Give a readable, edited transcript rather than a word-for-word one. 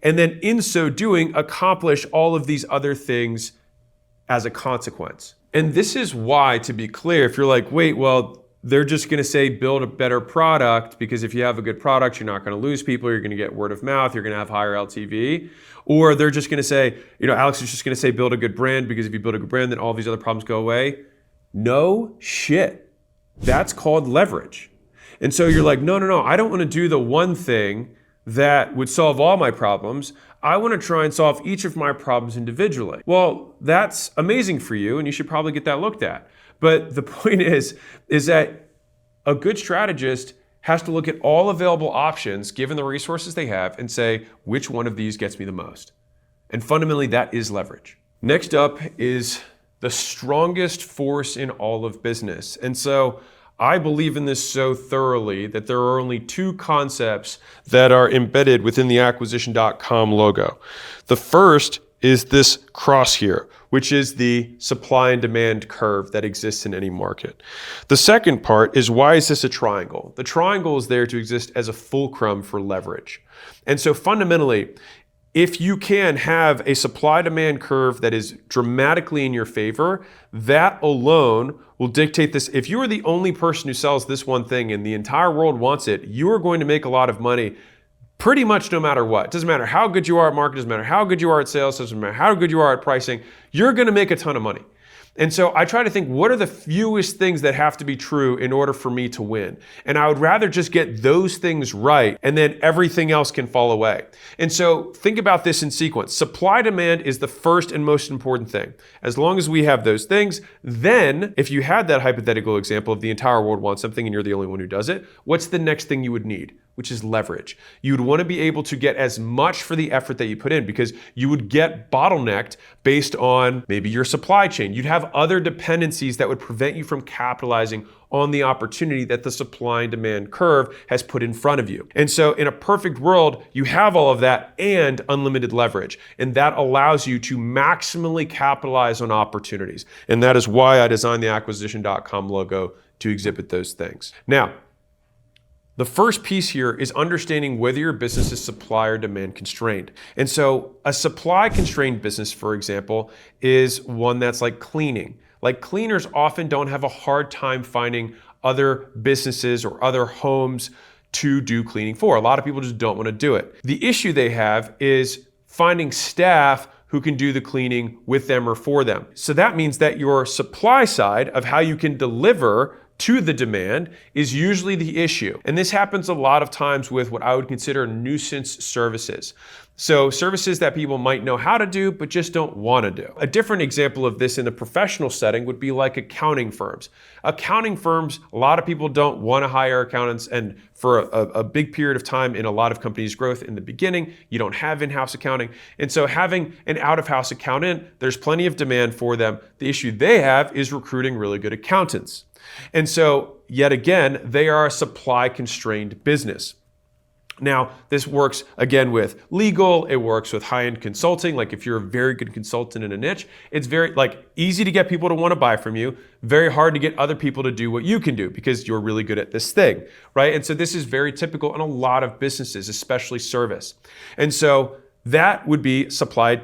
and then in so doing, accomplish all of these other things as a consequence. And this is why, to be clear, if you're like, wait, well, they're just going to say build a better product because if you have a good product, you're not going to lose people, you're going to get word of mouth, you're going to have higher LTV. Or they're just going to say, Alex is just going to say build a good brand because if you build a good brand, then all these other problems go away. No shit. That's called leverage. And so you're like, no, I don't want to do the one thing that would solve all my problems. I want to try and solve each of my problems individually. Well, that's amazing for you, and you should probably get that looked at. But the point is that a good strategist has to look at all available options, given the resources they have, and say, which one of these gets me the most? And fundamentally, that is leverage. Next up is the strongest force in all of business. And so I believe in this so thoroughly that there are only two concepts that are embedded within the acquisition.com logo. The first is this cross here, which is the supply and demand curve that exists in any market. The second part is, why is this a triangle? The triangle is there to exist as a fulcrum for leverage. And so fundamentally, if you can have a supply-demand curve that is dramatically in your favor, that alone will dictate this. If you are the only person who sells this one thing and the entire world wants it, you are going to make a lot of money pretty much no matter what. It doesn't matter how good you are at marketing, doesn't matter how good you are at sales, doesn't matter how good you are at pricing, you're going to make a ton of money. And so I try to think, what are the fewest things that have to be true in order for me to win? And I would rather just get those things right, and then everything else can fall away. And so think about this in sequence. Supply demand is the first and most important thing. As long as we have those things, then if you had that hypothetical example of the entire world wants something and you're the only one who does it, what's the next thing you would need? Which is leverage. You'd want to be able to get as much for the effort that you put in, because you would get bottlenecked based on maybe your supply chain. You'd have other dependencies that would prevent you from capitalizing on the opportunity that the supply and demand curve has put in front of you. And so in a perfect world, you have all of that and unlimited leverage. And that allows you to maximally capitalize on opportunities. And that is why I designed the acquisition.com logo to exhibit those things. Now, the first piece here is understanding whether your business is supply or demand constrained. And so a supply constrained business, for example, is one that's like cleaning. Like cleaners often don't have a hard time finding other businesses or other homes to do cleaning for. A lot of people just don't want to do it. The issue they have is finding staff who can do the cleaning with them or for them. So that means that your supply side of how you can deliver to the demand is usually the issue. And this happens a lot of times with what I would consider nuisance services. So services that people might know how to do, but just don't want to do. A different example of this in the professional setting would be like accounting firms. Accounting firms, a lot of people don't want to hire accountants, and for a big period of time in a lot of companies' growth in the beginning, you don't have in-house accounting. And so having an out-of-house accountant, there's plenty of demand for them. The issue they have is recruiting really good accountants. And so, yet again, they are a supply-constrained business. Now, this works again with legal, it works with high-end consulting. Like if you're a very good consultant in a niche, it's very easy to get people to want to buy from you, very hard to get other people to do what you can do because you're really good at this thing, right? And so this is very typical in a lot of businesses, especially service. And so that would be supply